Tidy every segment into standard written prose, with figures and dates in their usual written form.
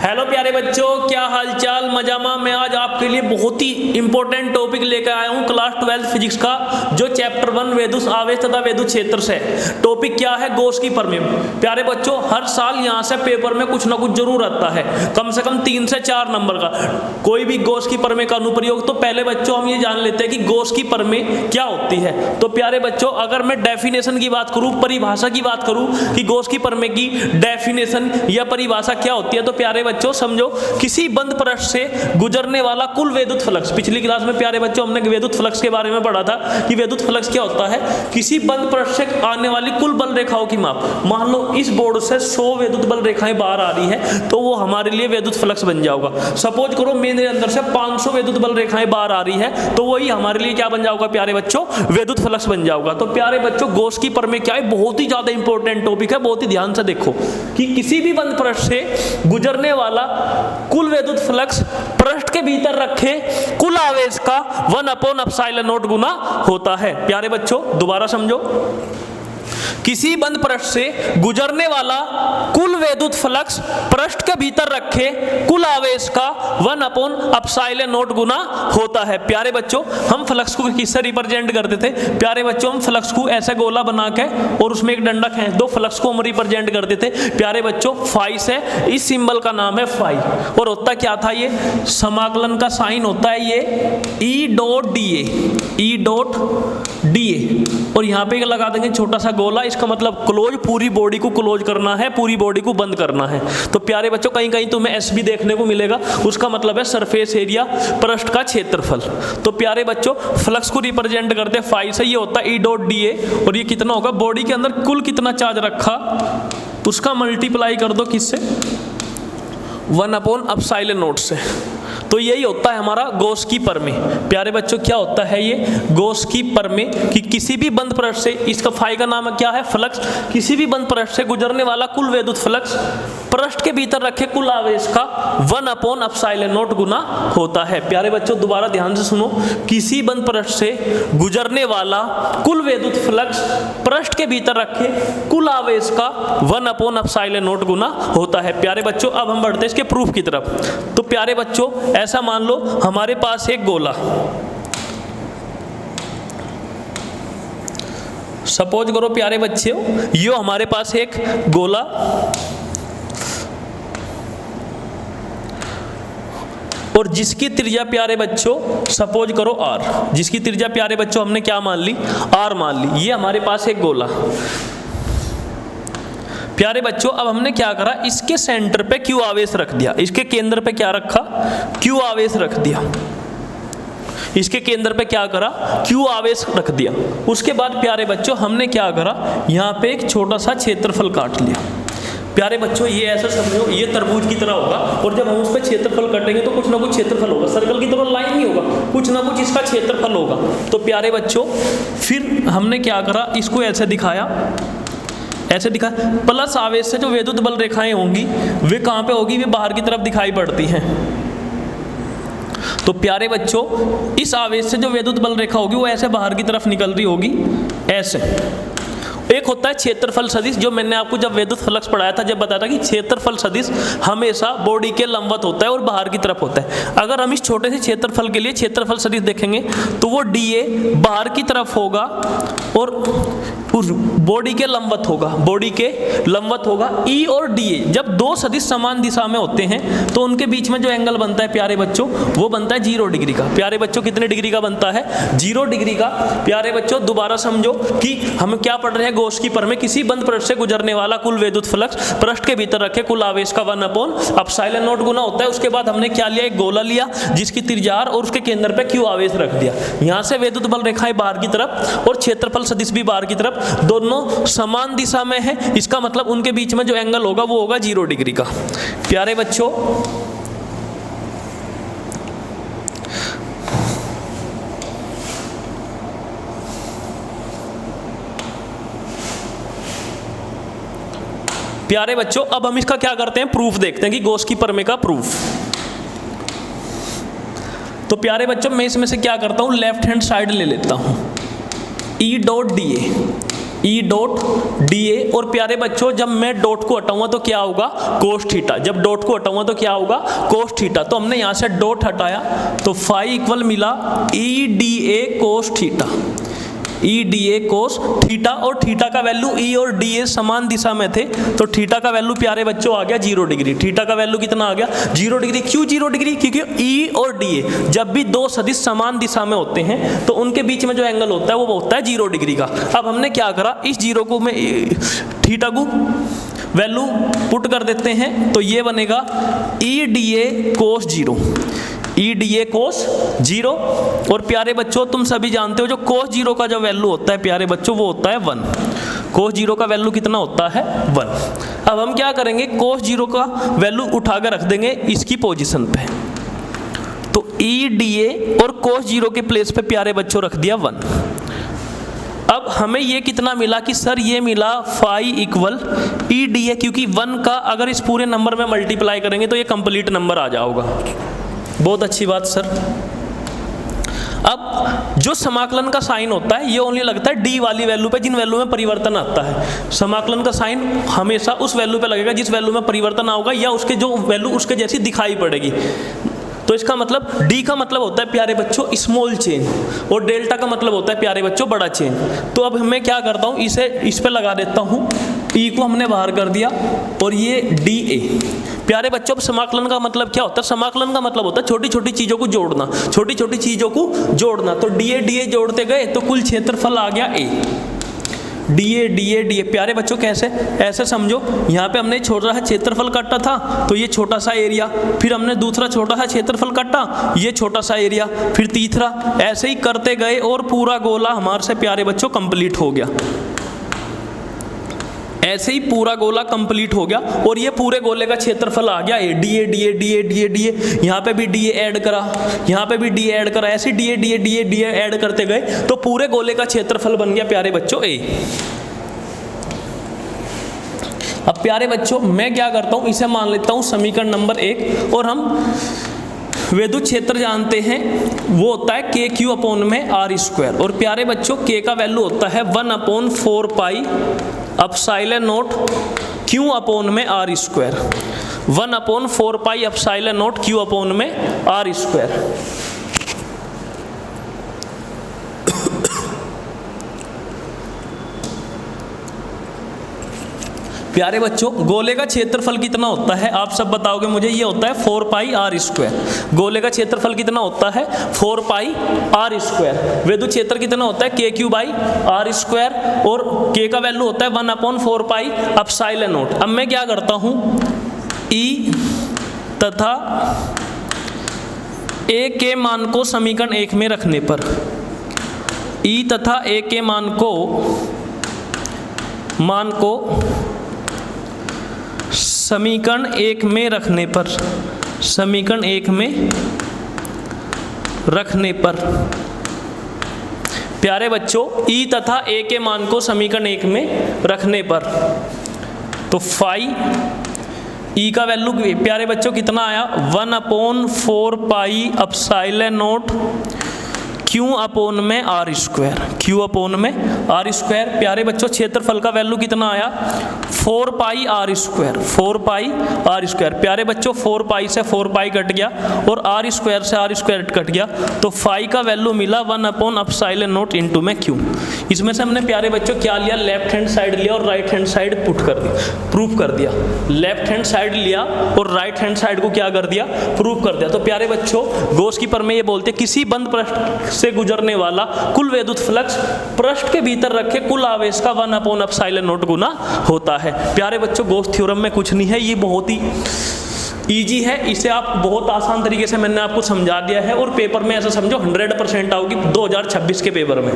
Hello प्यारे बच्चों, क्या हालचाल? मजामा। मैं आज आपके लिए बहुत ही इंपॉर्टेंट टॉपिक लेकर आया हूं क्लास 12 फिजिक्स का, जो चैप्टर 1 वैद्युत आवेश तथा वैद्युत क्षेत्र से। टॉपिक क्या है? गॉस की प्रमेय। प्यारे बच्चों, हर साल यहां से पेपर में कुछ ना कुछ जरूर आता है, कम से कम 3 से 4 नंबर का कोई भी गॉस की प्रमेय का अनुप्रयोग। तो पहले बच्चों हम ये जान लेते हैं कि गॉस की प्रमेय क्या होती है। तो प्यारे बच्चों, अगर मैं डेफिनेशन की बात करूं, परिभाषा की बात करूं कि गॉस की प्रमेय की डेफिनेशन या परिभाषा क्या होती है, तो प्यारे बच्चों समझो, किसी बंद पृष्ठ से गुजरने वाला कुल वैद्युत फ्लक्स। पिछली क्लास में प्यारे बच्चों हमने वैद्युत फ्लक्स के बारे में पढ़ा था कि वैद्युत फ्लक्स क्या होता है। किसी बंद पृष्ठ से आने वाली कुल बल रेखाओं की माप। मान लो इस बोर्ड से 100 वैद्युत बल रेखाएं बाहर आ रही है, तो वो हमारे लिए वैद्युत फ्लक्स बन जाएगा। सपोज करो मेरे अंदर से 500 वैद्युत बल रेखाएं बाहर आ रही है, तो वही हमारे लिए क्या बन जाएगा प्यारे बच्चों? वैद्युत फ्लक्स बन जाएगा। तो प्यारे बच्चों, गॉस की प्रमेय क्या है? बहुत ही ज्यादा इंपॉर्टेंट टॉपिक है। बहुत ही ध्यान से देखो कि किसी भी बंद पृष्ठ से गुजरने वाला कुल वैद्युत फ्लक्स पृष्ठ के भीतर रखे कुल आवेश का 1/ε0 गुना होता है। प्यारे बच्चों दोबारा समझो, किसी बंद पृष्ठ से गुजरने वाला कुल वैद्युत फ्लक्स पृष्ठ के भीतर रखे कुल आवेश का 1/ε0 गुना होता है। प्यारे बच्चों, हम फ्लक्स को किससे रिप्रेजेंट करते थे? प्यारे बच्चों, हम फ्लक्स को ऐसे गोला बना के और उसमें एक डंडा खींच दो, फ्लक्स को हम रिप्रेजेंट करते थे प्यारे बच्चों फाई से। इस सिंबल का नाम है फाई। और होता क्या था? ये समाकलन का साइन होता है, ये E.dA। और यहाँ पे लगा देंगे छोटा सा गोला, इसका मतलब क्लोज, पूरी बॉडी को क्लोज करना है, पूरी बॉडी को बंद करना है। तो प्यारे बच्चों, कहीं कहीं तुम्हें एस भी देखने को मिलेगा, उसका मतलब है सरफेस एरिया, पृष्ठ का क्षेत्रफल। तो प्यारे बच्चों, फ्लक्स को रिप्रेजेंट करते फाई से, ये होता है E.dA। और ये कितना होगा? बॉडी के अंदर कुल कितना चार्ज रखा, उसका मल्टीप्लाई कर दो किससे? 1/ε0 से। तो यही होता है हमारा गॉस की प्रमेय। प्यारे बच्चों, क्या होता है ये गॉस की प्रमेय? कि किसी भी बंद पृष्ठ से, इसका फाई का नाम क्या है? फ्लक्स। किसी भी बंद पृष्ठ से गुजरने वाला कुल वैद्युत फ्लक्स पृष्ठ के भीतर रखे कुल आवेश का 1/ε0 गुना होता है। प्यारे बच्चों दोबारा ध्यान से सुनो, किसी बंद पृष्ठ से गुजरने वाला कुल वैद्युत फ्लक्स पृष्ठ के भीतर रखे कुल आवेश का 1/ε0 गुना होता है। प्यारे बच्चों, अब हम बढ़ते हैं इसके प्रूफ की तरफ। तो प्यारे बच्चों, ऐसा मान लो हमारे पास एक गोला, सपोज करो प्यारे बच्चे, ये हमारे पास एक गोला और जिसकी त्रिज्या प्यारे बच्चों सपोज करो r, जिसकी त्रिज्या प्यारे बच्चों हमने क्या मान ली? r मान ली। ये हमारे पास एक गोला। प्यारे बच्चों, अब हमने क्या करा? इसके सेंटर पे Q आवेश रख दिया। इसके केंद्र पे क्या रखा? Q आवेश रख दिया। इसके केंद्र पे क्या करा? Q आवेश रख दिया। उसके बाद प्यारे बच्चों हमने क्या करा? यहाँ पे एक छोटा सा क्षेत्रफल काट लिया। प्यारे बच्चों, ये ऐसा समझो, ये तरबूज की तरह होगा, और जब हम उस पर क्षेत्रफल काटेंगे तो कुछ ना कुछ क्षेत्रफल होगा। सर्कल की तरह लाइन नहीं होगा, कुछ ना कुछ इसका क्षेत्रफल होगा। तो प्यारे बच्चों, फिर हमने क्या करा? इसको ऐसे दिखाया, ऐसे दिखा। प्लस आवेश से जो वैद्युत बल रेखाएं होंगी वे कहाँ पे होगी? वे बाहर की तरफ दिखाई पड़ती हैं। तो प्यारे बच्चों, इस आवेश से जो वैद्युत बल रेखा होगी वो ऐसे बाहर की तरफ निकल रही होगी, ऐसे। एक होता है क्षेत्रफल सदिश, जो मैंने आपको जब वैद्युत फ्लक्स पढ़ाया था, जब बताया था कि क्षेत्रफल सदिश हमेशा बॉडी के लंबवत होता है और बाहर की तरफ होता है। अगर हम इस छोटे से क्षेत्रफल के लिए क्षेत्रफल सदिश देखेंगे तो वो dA बाहर की तरफ होगा और बॉडी के लंबवत होगा, बॉडी के लंबवत होगा। E और dA जब दो सदिश समान दिशा में होते हैं तो उनके बीच में जो एंगल बनता है प्यारे बच्चों, वो बनता है 0 डिग्री का। प्यारे बच्चों, कितने डिग्री का बनता है? 0 डिग्री का। प्यारे बच्चों दोबारा समझो कि हम क्या पढ़ रहे हैं? गॉस की प्रमेय। किसी बंद पृष्ठ से गुजरने वाला कुल वैद्युत फ्लक्स पृष्ठ के भीतर रखे कुल आवेश का 1/ε0 गुना होता है। उसके बाद हमने क्या लिया? एक गोला लिया जिसकी त्रिज्या r और उसके केंद्र पे Q आवेश रख दिया। यहाँ से वैद्युत बल रेखाएं बाहर की तरफ और क्षेत्रफल सदिश भी बाहर की तरफ, दोनों समान दिशा में है। इसका मतलब उनके बीच में जो एंगल होगा वो होगा 0 डिग्री का। प्यारे बच्चों, प्यारे बच्चों, अब हम इसका क्या करते हैं? प्रूफ देखते हैं कि गॉस की प्रमेय का प्रूफ। तो प्यारे बच्चों, मैं इसमें से क्या करता हूं? लेफ्ट हैंड साइड ले लेता हूं, E.dA। E dot D A, और प्यारे बच्चों जब मैं डॉट को हटाऊंगा तो क्या होगा, कोस थीटा। जब डॉट को हटाऊंगा तो क्या होगा, कोस थीटा। तो हमने यहाँ से डॉट हटाया तो फाई इक्वल मिला ई डी ए कोस थीटा, ई डी ए कोस थीटा, और थीटा का वैल्यू ई और डी ए समान दिशा में थे तो थीटा का वैल्यू प्यारे बच्चों आ गया 0 डिग्री। थीटा का वैल्यू कितना आ गया, 0 डिग्री। क्यों 0 डिग्री, क्योंकि ई और डी ए जब भी दो सदिश समान दिशा में होते हैं तो उनके बीच में जो एंगल होता है वो होता है 0 डिग्री का। अब हमने क्या करा, इस 0 को मैं थीटा को वैल्यू पुट कर देते हैं तो ये बनेगा ई डी ए कोस 0, ई डी ए कोस 0। और प्यारे बच्चों तुम सभी जानते हो जो कोस 0 का जो वैल्यू होता है प्यारे बच्चों वो होता है 1। कोस 0 का वैल्यू कितना होता है, 1। अब हम क्या करेंगे, कोस 0 का वैल्यू उठाकर रख देंगे इसकी पोजीशन पे, तो ई डी ए और कोस 0 के प्लेस पे प्यारे बच्चों रख दिया 1। अब हमें ये कितना मिला कि सर ये मिला phi equal E D A, क्योंकि 1 का अगर इस पूरे नंबर में मल्टीप्लाई करेंगे तो ये कंप्लीट नंबर आ जाएगा। बहुत अच्छी बात सर। अब जो समाकलन का साइन होता है ये ओनली लगता है डी वाली वैल्यू पे, जिन वैल्यू में परिवर्तन आता है। समाकलन का साइन हमेशा उस वैल्यू पे लगेगा जिस वैल्यू में परिवर्तन होगा या उसके जो वैल्यू उसके जैसी दिखाई पड़ेगी। तो इसका मतलब डी का मतलब होता है प्यारे बच्चों स्मॉल चेंज, और डेल्टा का मतलब होता है प्यारे बच्चों बड़ा चेंज। तो अब मैं क्या करता हूँ, इसे इस पे लगा देता हूँ, ई को हमने बाहर कर दिया और ये डी ए। प्यारे बच्चों अब समाकलन का मतलब क्या होता है, समाकलन का मतलब होता है छोटी छोटी चीज़ों को जोड़ना, छोटी छोटी चीज़ों को जोड़ना। तो डी ए जोड़ते गए तो कुल क्षेत्रफल आ गया ए, डी ए। प्यारे बच्चों कैसे, ऐसे समझो, यहाँ पे हमने छोटा सा क्षेत्रफल काटा था तो ये छोटा सा एरिया, फिर हमने दूसरा छोटा सा क्षेत्रफल काटा, ये छोटा सा एरिया, फिर तीसरा, ऐसे ही करते गए और पूरा गोला हमारे से प्यारे बच्चों कंप्लीट हो गया। ऐसे ही पूरा गोला कंप्लीट हो गया और ये पूरे गोले का क्षेत्रफल आ गया ए, डी ए। यहाँ पे भी डी ए ऐड करा, यहाँ पे भी डी ए ऐड करा, ऐसे डी ए ऐड करते गए तो पूरे गोले का क्षेत्रफल बन गया प्यारे बच्चों ए। अब प्यारे बच्चों मैं क्या करता हूँ, इसे मान लेता हूँ समीकरण नंबर 1, और हम विद्युत क्षेत्र जानते हैं वो होता है के क्यू अपॉन में आर स्क्वायर। और प्यारे बच्चों के का वैल्यू होता है 1/4 pi epsilon naught Q upon में R square, 1/4 pi epsilon naught Q upon में आर स्क्वायर। प्यारे बच्चों गोले का क्षेत्रफल कितना होता है आप सब बताओगे मुझे, ये होता है 4 पाई आर स्क्वायर। गोले का क्षेत्रफल कितना होता है 4 पाई आर स्क्वायर। विद्युत क्षेत्र कितना होता है के क्यू बाई आर स्क्वायर, और के का वैल्यू होता है 1/4 पाई एप्सिलॉन नॉट। अब मैं क्या करता हूँ, ई तथा ए के मान को समीकरण 1 में रखने पर, ई तथा ए के मान को समीकरण 1 में रखने पर, समीकरण 1 में रखने पर प्यारे बच्चों ई तथा ए के मान को समीकरण 1 में रखने पर तो फाई ई का वैल्यू प्यारे बच्चों कितना आया 1/4 pi epsilon naught Q upon में आर स्क्वायर, क्यू अपॉन में आर स्क्वायर। प्यारे बच्चों क्षेत्रफल का वैल्यू कितना आया 4 pi R square, 4 pi R square. प्यारे बच्चों 4 पाई से 4 पाई कट गया और आर स्क्वायर से आर स्क्वायर कट गया तो फाई का वैल्यू मिला 1/एप्सिलॉन नॉट इंटू में क्यू। इसमें से हमने प्यारे बच्चों क्या लिया, लेफ्ट हैंड साइड लिया और राइट हैंड साइड पुट कर दिया, प्रूफ कर दिया। लेफ्ट हैंड साइड लिया और राइट हैंड साइड को क्या कर दिया, प्रूफ कर दिया। तो प्यारे बच्चों गॉस की प्रमेय ये बोलते हैं किसी बंद पृष्ठ से गुजरने वाला कुल विद्युत फ्लक्स पृष्ठ के भीतर रखे कुल आवेश का 1/एप्सिलॉन नॉट गुना होता है। प्यारे बच्चों गॉस थ्योरम में कुछ नहीं है, ये बहुत ही इजी है, इसे आप बहुत आसान तरीके से मैंने आपको समझा दिया है और पेपर में ऐसा समझो 100% आओगी 2026 के पेपर में।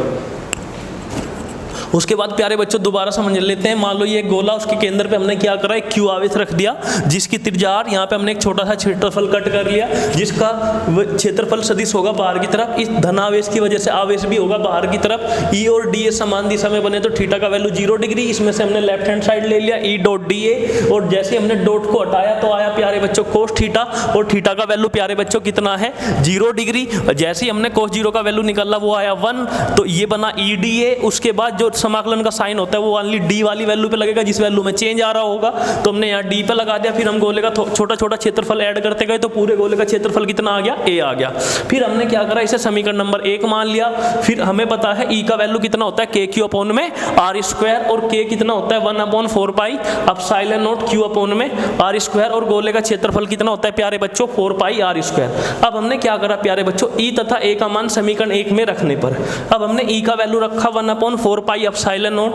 उसके बाद प्यारे बच्चों दोबारा समझ लेते हैं। मान लो ये गोला, उसके केंद्र पे हमने क्या करा, एक क्यू आवेश रख दिया जिसकी त्रिज्या r, यहाँ पे हमने एक छोटा सा क्षेत्रफल कट कर लिया जिसका क्षेत्रफल सदिश होगा बाहर की तरफ। इस धनावेश की वजह से आवेश भी होगा बाहर की तरफ। E और DA समान दिशा में बने तो थीटा का वैल्यू 0 डिग्री। इसमें से हमने लेफ्ट हैंड साइड ले लिया E डॉट DA और जैसे हमने डॉट को हटाया तो आया प्यारे बच्चों कोस थीटा, और थीटा का वैल्यू प्यारे बच्चों कितना है 0 डिग्री। जैसे ही हमने कोस 0 का वैल्यू निकाला वो आया 1, तो ये बना EDA। उसके बाद जो समाकलन का साइन होता है वो ओनली डी वाली वैल्यू पे लगेगा जिस वैल्यू में चेंज आ रहा होगा, तो हमने यहाँ डी पे लगा दिया। फिर हम गोले का छोटा छोटा क्षेत्रफल ऐड करते गए तो पूरे गोले का क्षेत्रफल कितना आ गया, ए आ गया। फिर हमने क्या करा, इसे समीकरण नंबर 1 मान लिया। फिर हमें पता है ई का वैल्यू कितना होता है, के क्यू अपॉन में आर स्क्वायर, और के कितना होता है 1/4 pi epsilon naught Q upon में आर स्क्वायर, और गोले का क्षेत्रफल कितना होता है प्यारे बच्चों 4 पाई आर स्क्वायर। अब हमने क्या करा प्यारे बच्चों, ई तथा ए का मान समीकरण 1 में रखने पर अब हमने ई का वैल्यू रखा 1/4 pi epsilon naught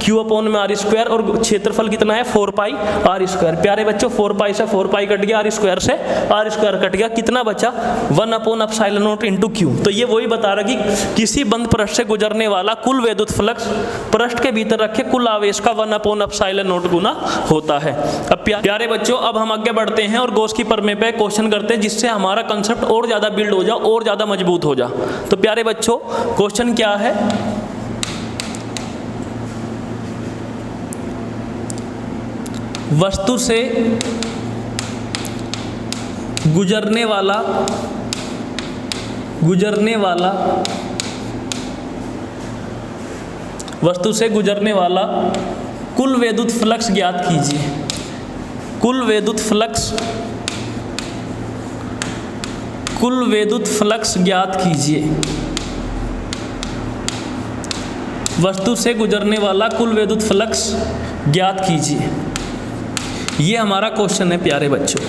Q upon में आर स्क्वायर, और क्षेत्रफल कितना है 4 पाई आर स्क्वायर। प्यारे बच्चों 4 पाई से 4 पाई कट गया, आर स्क्वायर से आर स्क्वायर कट गया, कितना बचा 1/एप्सिलॉन नॉट इंटू क्यू। तो ये वही बता रहा कि किसी बंद पृष्ठ से गुजरने वाला कुल विद्युत फ्लक्स पृष्ठ के भीतर रखे कुल आवेश का 1/एप्सिलॉन नॉट गुना होता है। अब प्यारे बच्चों अब हम आगे बढ़ते हैं और गॉस की प्रमेय पे क्वेश्चन करते हैं जिससे हमारा कंसेप्ट और ज्यादा बिल्ड हो जा और ज्यादा मजबूत हो जा। तो प्यारे बच्चों क्वेश्चन क्या है, वस्तु से गुजरने वाला वस्तु से गुजरने वाला कुल विद्युत फ्लक्स ज्ञात कीजिए। कुल विद्युत फ्लक्स ज्ञात कीजिए। वस्तु से गुजरने वाला कुल विद्युत फ्लक्स ज्ञात कीजिए, ये हमारा क्वेश्चन है प्यारे बच्चों।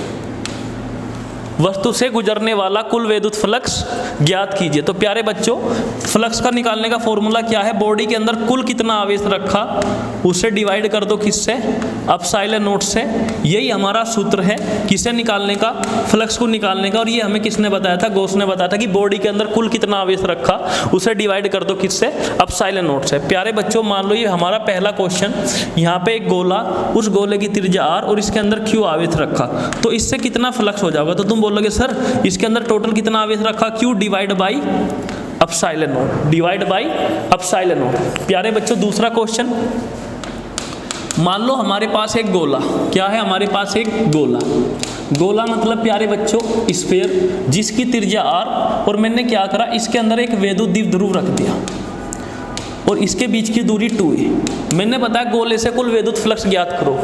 वस्तु से गुजरने वाला कुल विद्युत फ्लक्स ज्ञात कीजिए। तो प्यारे बच्चों फ्लक्स का निकालने का फॉर्मूला क्या है, बॉडी के अंदर कुल कितना आवेश रखा उसे डिवाइड कर दो किससे, एप्सिलॉन नॉट से। यही हमारा सूत्र है किसे निकालने का, फ्लक्स को निकालने का। और ये हमें किसने बताया था, गॉस ने बताया था कि बॉडी के अंदर कुल कितना आवेश रखा उसे डिवाइड कर दो किससे, एप्सिलॉन नॉट से। प्यारे बच्चों मान लो ये हमारा पहला क्वेश्चन, यहाँ पे एक गोला, उस गोले की त्रिज्या r और इसके अंदर q आवेश रखा, तो इससे कितना फ्लक्स हो जाएगा। तो तुम बोलोगे सर इसके अंदर टोटल कितना आवेश रखा, q divide by epsilon not, divide by epsilon not. प्यारे बच्चों दूसरा क्वेश्चन, मान लो हमारे पास एक गोला, क्या है हमारे पास एक गोला मतलब प्यारे बच्चों स्फीयर जिसकी त्रिज्या r, और मैंने क्या करा इसके अंदर एक विद्युत द्विध्रुव रख दिया और इसके बीच की दूरी 2 है। मैंने बताया गोले से कुल विद्युत फ्लक्स ज्ञात करो,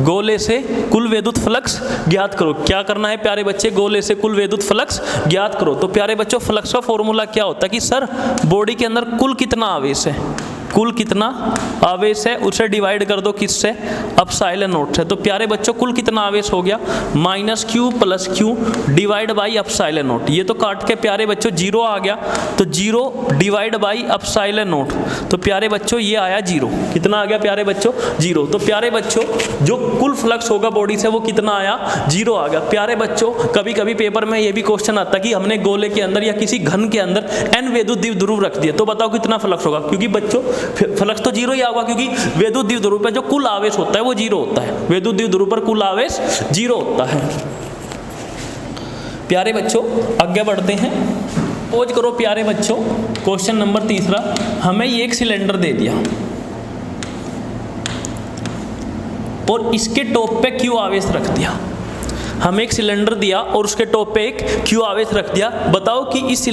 गोले से कुल विद्युत फ्लक्स ज्ञात करो। क्या करना है प्यारे बच्चे, गोले से कुल विद्युत फ्लक्स ज्ञात करो। तो प्यारे बच्चों फ्लक्स का फॉर्मूला क्या होता है कि सर बॉडी के अंदर कुल कितना आवेश है, कुल कितना आवेश है उसे डिवाइड कर दो किससे, एप्सिलॉन नॉट से। तो प्यारे बच्चों कुल कितना आवेश हो गया, -q + q divide by epsilon not. ये तो काट के प्यारे बच्चों 0 आ गया, तो 0 डिवाइड बाई एप्सिलॉन नॉट। तो प्यारे बच्चों ये आया 0, कितना आ गया प्यारे बच्चों 0। तो प्यारे बच्चों जो कुल फ्लक्स होगा बॉडी से वो कितना आया, 0 आ गया। प्यारे बच्चों कभी कभी पेपर में ये भी क्वेश्चन आता है कि हमने गोले के अंदर या किसी घन के अंदर n विद्युत द्विध्रुव रख दिया, तो बताओ कितना फ्लक्स होगा। क्योंकि बच्चों फ्लक्स तो 0 ही होगा क्योंकि विद्युत द्विध्रुव पर जो कुल आवेश होता है वो 0 होता है, विद्युत द्विध्रुव पर कुल आवेश 0 होता है। प्यारे बच्चों आगे बढ़ते हैं, पोज करो प्यारे बच्चों। क्वेश्चन नंबर 3, हमें ये एक सिलेंडर दे दिया और इसके टॉप पे क्यू आवेश रख दिया। हमें एक सिलेंडर दिया और उसके टॉप पे एक क्यू आवेश रख दिया। बताओ कि इस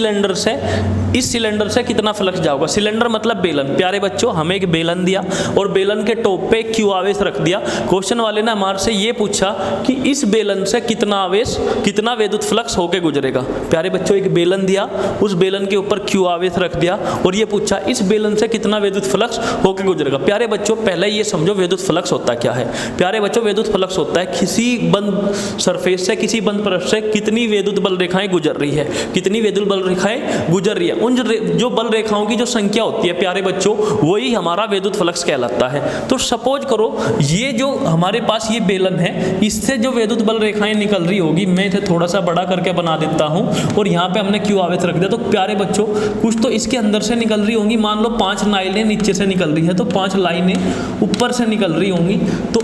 सिलेंडर से कितना फ्लक्स जाएगा। सिलेंडर मतलब बेलन। प्यारे बच्चों हमें एक बेलन दिया और बेलन के टॉप पे क्यू आवेश रख दिया। क्वेश्चन वाले ने हमारे से ये पूछा कि इस बेलन से कितना आवेश, कितना विद्युत फ्लक्स होके गुजरेगा। प्यारे बच्चों एक बेलन दिया, उस बेलन के ऊपर क्यू आवेश रख दिया और ये पूछा इस बेलन से कितना विद्युत फ्लक्स होके गुजरेगा। प्यारे बच्चों पहले ये समझो विद्युत फ्लक्स होता क्या है। प्यारे बच्चों विद्युत फ्लक्स होता है किसी बंद सरफेस से, किसी बंद पृष्ठ से कितनी विद्युत बल रेखाएं गुजर रही है, कितनी विद्युत बल रेखाएं गुजर रही है, उन जो बल रेखाओं की जो संख्या होती है प्यारे बच्चों वही हमारा विद्युत फ्लक्स कहलाता है। तो सपोज करो ये जो हमारे पास ये बेलन है, इससे जो विद्युत बल रेखाएं निकल रही होगी, मैं इसे थोड़ा सा बड़ा करके बना देता हूं और यहाँ पे हमने क्यू आवेश रख दिया। तो प्यारे बच्चों कुछ तो इसके अंदर से निकल रही होंगी, मान लो 5 लाइनें नीचे से निकल रही है तो 5 लाइनें ऊपर से निकल रही होंगी। तो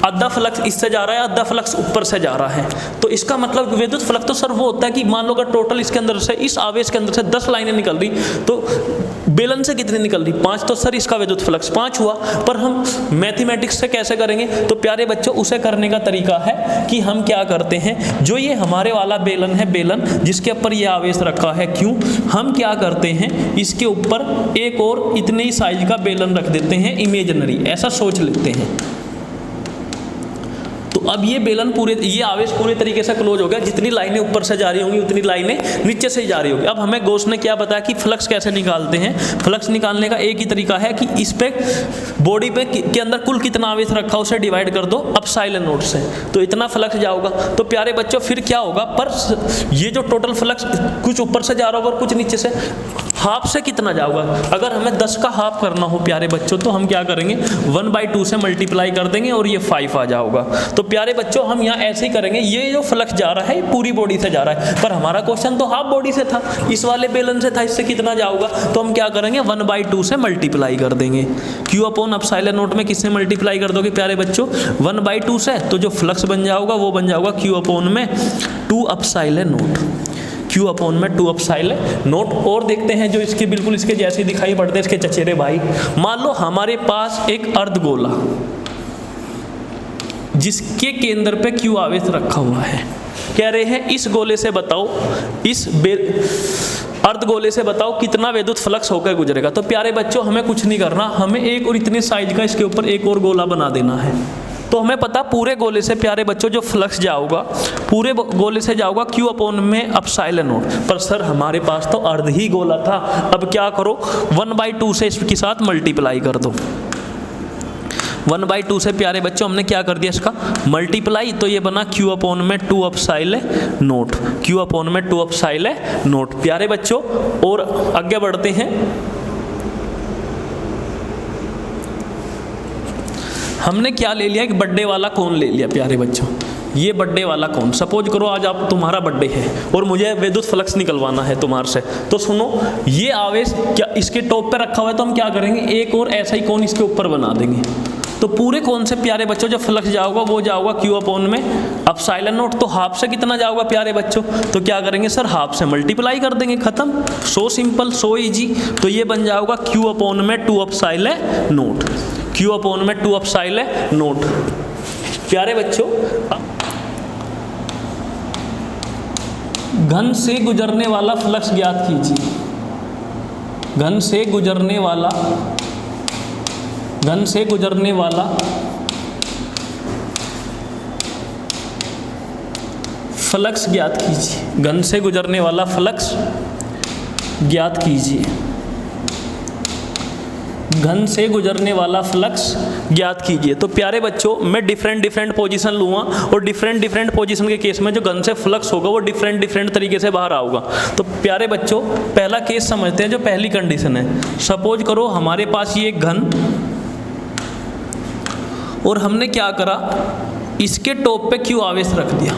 आधा फ्लक्स इससे जा रहा है, आधा फ्लक्स ऊपर से जा रहा है। तो इसका मतलब विद्युत फ्लक्स तो सर वो होता है कि मान लो अगर टोटल इसके अंदर से, इस आवेश के अंदर से 10 लाइनें निकल रही तो बेलन से कितनी निकल रही, 5, तो सर इसका विद्युत फ्लक्स 5 हुआ। पर हम मैथमेटिक्स से कैसे करेंगे, तो प्यारे बच्चों उसे करने का तरीका है कि हम क्या करते हैं, जो ये हमारे वाला बेलन है, बेलन जिसके ऊपर ये आवेश रखा है क्यों, हम क्या करते हैं इसके ऊपर एक और इतने ही साइज का बेलन रख देते हैं इमेजिनरी, ऐसा सोच लेते हैं। तो अब ये बेलन पूरे, ये आवेश पूरे तरीके से क्लोज हो गया, जितनी लाइनें ऊपर से जा रही होंगी उतनी लाइनें नीचे से ही जा रही होगी। अब हमें गॉस ने क्या बताया कि फ्लक्स कैसे निकालते हैं। फ्लक्स निकालने का एक ही तरीका है कि इस पे बॉडी पे के अंदर कुल कितना आवेश रखा उसे डिवाइड कर दो एप्सिलॉन नॉट से, तो इतना फ्लक्स जाओगा। तो प्यारे बच्चों फिर क्या होगा, पर ये जो टोटल फ्लक्स कुछ ऊपर से जा रहा होगा और कुछ नीचे से, हाफ से कितना जाओगा। अगर हमें 10 का हाफ करना हो प्यारे बच्चों, तो हम क्या करेंगे 1/2 से मल्टीप्लाई कर देंगे और ये 5 आ जाओगा। तो प्यारे बच्चों हम यहाँ ऐसे ही करेंगे, ये जो फ्लक्स जा रहा है पूरी बॉडी से जा रहा है, पर हमारा क्वेश्चन तो हाफ बॉडी से था, इस वाले बेलन से था, इससे कितना जाओगा, तो हम क्या करेंगे 1/2 से मल्टीप्लाई कर देंगे। Q अपॉन एप्सिलॉन नॉट में किससे मल्टीप्लाई कर दोगे प्यारे बच्चों, 1/2 से, तो जो फ्लक्स बन जाओगा वो बन जाओगा Q अपॉन में 2 एप्सिलॉन नॉट, Q अपॉन में 2 एप्सिलॉन नॉट। और देखते हैं जो इसके बिल्कुल इसके जैसे दिखाई पड़ते हैं इसके चचेरे भाई। मान लो हमारे पास एक अर्धगोला जिसके केंद्र पे Q आवेश रखा हुआ है, कह रहे हैं इस गोले से बताओ, इस अर्धगोले से बताओ कितना विद्युत फ्लक्स होकर गुजरेगा। तो प्यारे बच्चों हमें कुछ नहीं करना, हमें एक और इतने साइज का इसके ऊपर एक और गोला बना देना है। तो हमें पता पूरे गोले से प्यारे बच्चों जो फ्लक्स जाओगा पूरे गोले से जाओगा Q अपॉन में एप्सिलॉन नॉट। पर सर हमारे पास तो अर्ध ही गोला था, अब क्या करो 1/2 से इसके साथ मल्टीप्लाई कर दो। 1/2 से प्यारे बच्चों हमने क्या कर दिया इसका मल्टीप्लाई, तो ये बना Q अपॉन में 2 एप्सिलॉन नॉट, Q अपॉन में 2 एप्सिलॉन नॉट। प्यारे बच्चों और आगे बढ़ते हैं, हमने क्या ले लिया, एक बर्थडे वाला कोन ले लिया प्यारे बच्चों। ये बर्थडे वाला कोन, सपोज करो आज आप तुम्हारा बर्थडे है और मुझे विद्युत फ्लक्स निकलवाना है तुम्हारे से, तो सुनो ये आवेश क्या इसके टॉप पे रखा हुआ है, तो हम क्या करेंगे एक और ऐसा ही कोन इसके ऊपर बना देंगे। तो पूरे कोन से प्यारे बच्चों जो फ्लक्स जाओगा वो जाओगा Q अपॉन में एप्सिलॉन नॉट। तो हाफ से कितना जाओगा प्यारे बच्चों, तो क्या करेंगे सर हाफ से मल्टीप्लाई कर देंगे, खत्म। So simple, so easy. तो ये बन जाओगा Q अपॉन में 2 एप्सिलॉन नॉट, Q अपॉन में 2 एप्सिलॉन नॉट। प्यारे बच्चों घन से गुजरने वाला फ्लक्स ज्ञात कीजिए। घन से गुजरने वाला फ्लक्स ज्ञात कीजिए। घन से गुजरने वाला फ्लक्स ज्ञात कीजिए। घन से गुजरने वाला फ्लक्स ज्ञात कीजिए। तो प्यारे बच्चों मैं डिफरेंट पोजीशन लूँगा और डिफरेंट पोजीशन के केस में जो घन से फ्लक्स होगा वो डिफरेंट तरीके से बाहर आऊगा। तो प्यारे बच्चों पहला केस समझते हैं, जो पहली कंडीशन है। सपोज करो हमारे पास ये एक घन और हमने क्या करा इसके टॉप पे Q आवेश रख दिया।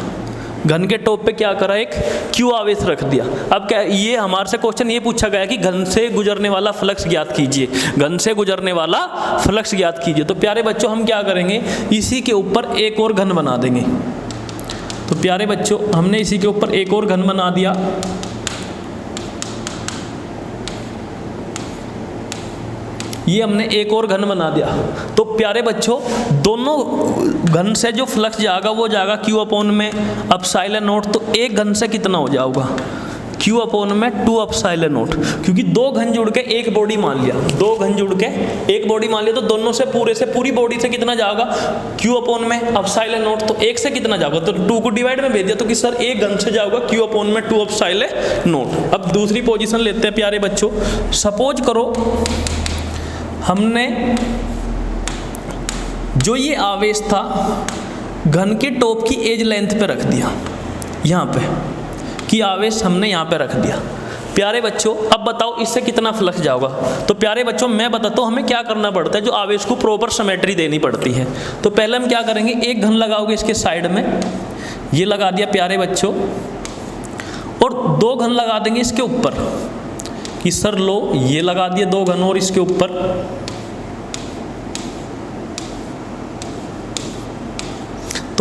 घन के टॉप पे क्या करा, एक Q आवेश रख दिया। अब क्या ये हमारे से क्वेश्चन ये पूछा गया कि घन से गुजरने वाला फ्लक्स ज्ञात कीजिए। घन से गुजरने वाला फ्लक्स ज्ञात कीजिए। तो प्यारे बच्चों हम क्या करेंगे इसी के ऊपर एक और घन बना देंगे। तो प्यारे बच्चों हमने इसी के ऊपर एक और घन बना दिया। ये हमने एक और घन बना दिया। तो प्यारे बच्चों दोनों घन से जो फ्लक्स जाएगा वो जाएगा Q अपॉन में एप्सिलॉन नॉट। तो एक घन से कितना हो जाएगा Q अपॉन में 2 एप्सिलॉन नॉट, क्योंकि दो घन जुड़ के एक बॉडी मान लिया। दो घन जुड़ के एक बॉडी मान लिया तो दोनों से पूरी बॉडी से कितना जाएगा Q अपॉन में एप्सिलॉन नॉट। तो एक से कितना जाएगा, तो 2 को डिवाइड में भेज दिया तो कि सर एक घन से जाएगा Q अपॉन में 2 एप्सिलॉन नॉट। अब दूसरी पोजीशन लेते हैं प्यारे बच्चों। सपोज करो हमने जो ये आवेश था घन के टॉप की एज लेंथ पे रख दिया, यहाँ पे कि आवेश हमने यहाँ पे रख दिया। प्यारे बच्चों अब बताओ इससे कितना फ्लक्स जाएगा। तो प्यारे बच्चों मैं बताता हूँ हमें क्या करना पड़ता है, जो आवेश को प्रॉपर सिमेट्री देनी पड़ती है। तो पहले हम क्या करेंगे, एक घन लगाओगे इसके साइड में, ये लगा दिया प्यारे बच्चों, और 2 घन लगा देंगे इसके ऊपर कि सर लो ये लगा दिए 2 घन और इसके ऊपर।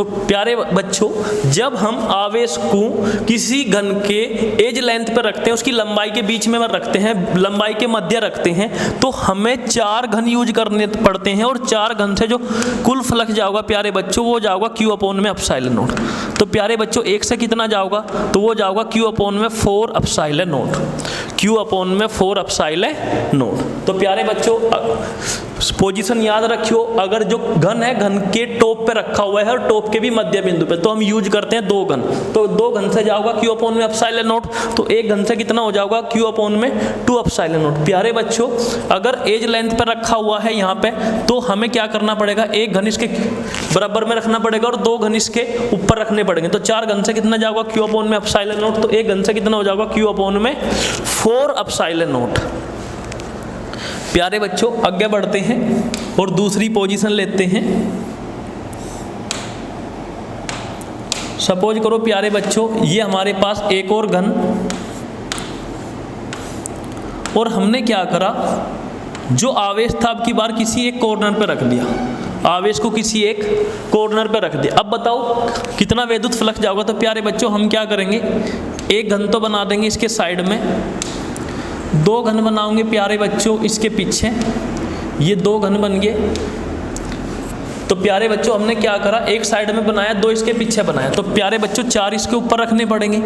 तो प्यारे बच्चों, जब हम आवेश को किसी घन के एज लेंथ पर रखते हैं, उसकी लंबाई के बीच में रखते हैं, लंबाई के मध्य रखते हैं, तो हमें 4 घन यूज करने पड़ते हैं, और 4 घन से जो कुल फ्लक्स जाओगा प्यारे बच्चों वो जाओगा Q अपॉन में एप्सिलॉन नॉट। तो प्यारे बच्चों 1 से कितना जाओगा, तो वो जाओगा Q अपॉन में 4 एप्सिलॉन नॉट, Q अपॉन में 4 एप्सिलॉन नॉट। तो प्यारे बच्चों पोजीशन याद रखियो, अगर जो घन है घन के टॉप पे रखा हुआ है और टॉप के भी मध्य बिंदु पे, तो हम यूज करते हैं 2 घन। तो 2 घन से जाओगा Q अपॉन में एप्सिलॉन नॉट, तो 1 घन से कितना हो जाएगा Q अपॉन में 2 एप्सिलॉन नॉट। प्यारे बच्चों अगर एज लेंथ पे रखा हुआ है यहाँ पे, तो हमें क्या करना पड़ेगा, 1 घन इसके बराबर में रखना पड़ेगा और 2 घन इसके ऊपर रखने पड़ेंगे। तो 4 घन से कितना जाएगा Q अपॉन में एप्सिलॉन नॉट, तो 1 घन से कितना हो जाएगा Q अपॉन में 4 एप्सिलॉन नॉट। प्यारे बच्चों आगे बढ़ते हैं और दूसरी पोजीशन लेते हैं। सपोज करो प्यारे बच्चों ये हमारे पास एक और घन, और हमने क्या करा, जो आवेश था अब की बार किसी एक कॉर्नर पे रख दिया, आवेश को किसी एक कॉर्नर पे रख दिया। अब बताओ कितना विद्युत फ्लक्स जाएगा। तो प्यारे बच्चों हम क्या करेंगे, एक घन तो बना देंगे इसके साइड में, 2 घन बनाओगे प्यारे बच्चों इसके पीछे, ये 2 घन बन गए। तो प्यारे बच्चों हमने क्या करा, एक साइड में बनाया, 2 इसके पीछे बनाया। तो प्यारे बच्चों 4 इसके ऊपर रखने पड़ेंगे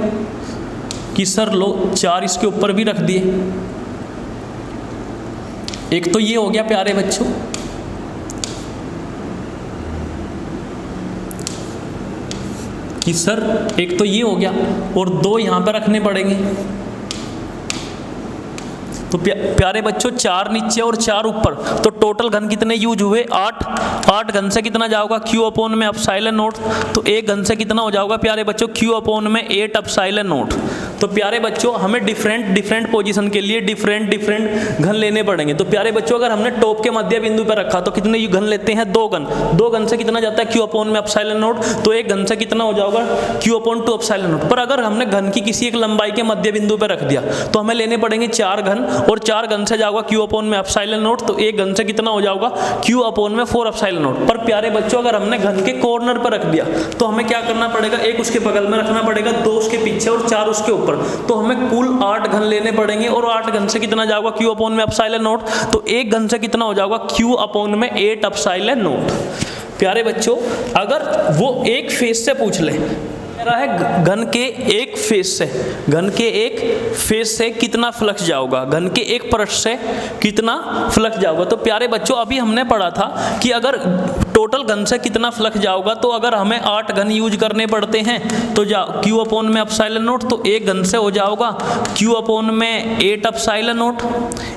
कि सर लो 4 इसके ऊपर भी रख दिए। एक तो ये हो गया प्यारे बच्चों, कि सर एक तो ये हो गया और 2 यहाँ पर रखने पड़ेंगे। तो प्यारे बच्चों 4 नीचे और 4 ऊपर, तो टोटल घन कितने यूज हुए, 8 घन से कितना जाओगा Q अपॉन में एप्सिलॉन नॉट। तो 1 घन से कितना हो जाएगा प्यारे बच्चों Q अपॉन में 8 एप्सिलॉन नॉट। तो प्यारे बच्चों हमें डिफरेंट पोजीशन के लिए डिफरेंट घन लेने पड़ेंगे। तो प्यारे बच्चों अगर हमने टॉप के मध्य बिंदु पर रखा तो कितने घन लेते हैं, 2 घन। 2 घन से कितना जाता है Q अपॉन में एप्सिलॉन नॉट, तो 1 घन से कितना हो जाएगा Q अपॉन 2 एप्सिलॉन नॉट। पर अगर हमने घन की किसी एक लंबाई के मध्य बिंदु पर रख दिया तो हमें लेने पड़ेंगे 4 घन, और 4 घन से जाएगा Q अपॉन में एप्सिलॉन नॉट, तो 1 घन से कितना हो जाएगा Q अपॉन में 4 एप्सिलॉन नॉट। पर प्यारे बच्चों अगर हमने घन के कॉर्नर पर रख दिया तो हमें क्या करना पड़ेगा, 1 उसके बगल में रखना पड़ेगा, 2 उसके पीछे और 4 उसके ऊपर। तो हमें कुल 8 घन लेने पड़ेंगे, और 8 घन से कितना जाएगा Q अपॉन में एप्सिलॉन नॉट, तो 1 घन से कितना हो जाएगा Q अपॉन में 8 एप्सिलॉन नॉट। प्यारे बच्चों अगर वो एक फेज से पूछ ले, रहा है घन के एक फेज से, घन के एक फेज से कितना फ्लक्स जाओगा, घन के एक पृष्ठ से कितना फ्लक्स जाओगा। तो प्यारे बच्चों अभी हमने पढ़ा था कि अगर टोटल घन से कितना फ्लक्स जाओगा, तो अगर हमें 8 घन यूज करने पड़ते हैं तो Q अपॉन में एप्सिलॉन नॉट, तो 1 घन से हो जाओगा Q अपॉन में 8 एप्सिलॉन नॉट।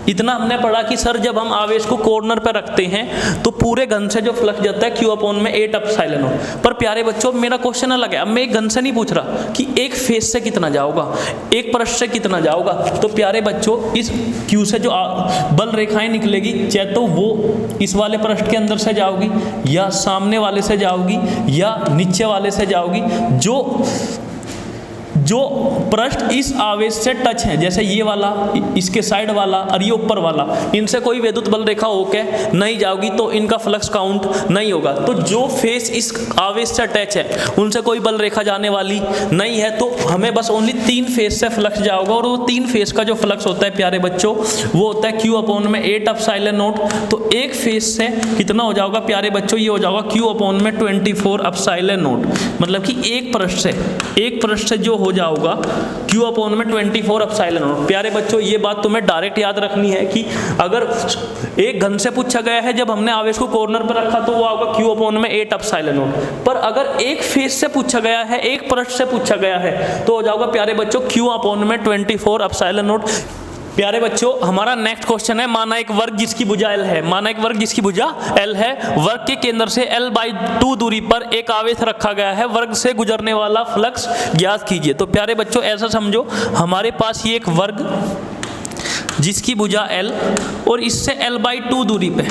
इतना हमने पढ़ा कि सर जब हम आवेश को कॉर्नर पर रखते हैं तो पूरे घन से जो फ्लक्स जाता है Q अपॉन में 8 एप्सिलॉन नॉट। पर प्यारे बच्चों मेरा क्वेश्चन अलग है, अब मैं एक घन से नहीं पूछ रहा कि एक फेज से कितना जाओगा, एक पृष्ठ से कितना जाओगा। तो प्यारे बच्चों इस Q से जो बल रेखाएं निकलेगी, चाहे तो वो इस वाले पृष्ठ के अंदर से जाओगी, या सामने वाले से जाओगी, या नीचे वाले से जाओगी, जो पृष्ठ इस आवेश से टच है, जैसे ये वाला, इसके साइड वाला और ये ऊपर वाला, इनसे कोई विद्युत बल रेखा होके नहीं जाओगी तो इनका फ्लक्स काउंट नहीं होगा। तो जो फेस इस आवेश से अटैच है उनसे कोई बल रेखा जाने वाली नहीं है, तो हमें बस ओनली 3 फेस से फ्लक्स जाओगा, और वो 3 फेस का जो फ्लक्स होता है प्यारे बच्चों वो होता है Q अपॉन में 8 एप्सिलॉन नॉट। तो एक फेस से कितना हो जाएगा प्यारे बच्चों, ये हो जाएगा Q अपॉन में 24 एप्सिलॉन नॉट। मतलब कि एक पृष्ठ से जो हो जाओगा Q अपॉन में 24 एप्सिलॉन नॉट। प्यारे बच्चों ये बात तुम्हें डायरेक्ट याद रखनी है कि अगर एक घन से पूछा गया है, जब हमने आवेश को कॉर्नर पर रखा तो वो आएगा Q अपॉन में 8 एप्सिलॉन नॉट। पर अगर एक फेज से पूछा गया है, एक पृष्ठ से पूछा गया है, तो हो जाएगा प्यारे बच्चों Q अपॉन में 24 एप्सिलॉन नॉट। प्यारे बच्चों हमारा नेक्स्ट क्वेश्चन है, माना एक वर्ग जिसकी भुजा L है, माना एक वर्ग जिसकी भुजा L है, वर्ग के केंद्र से L/2 दूरी पर एक आवेश रखा गया है, वर्ग से गुजरने वाला फ्लक्स ज्ञात कीजिए। तो प्यारे बच्चों ऐसा समझो हमारे पास ये एक वर्ग जिसकी भुजा L, और इससे L/2 दूरी पे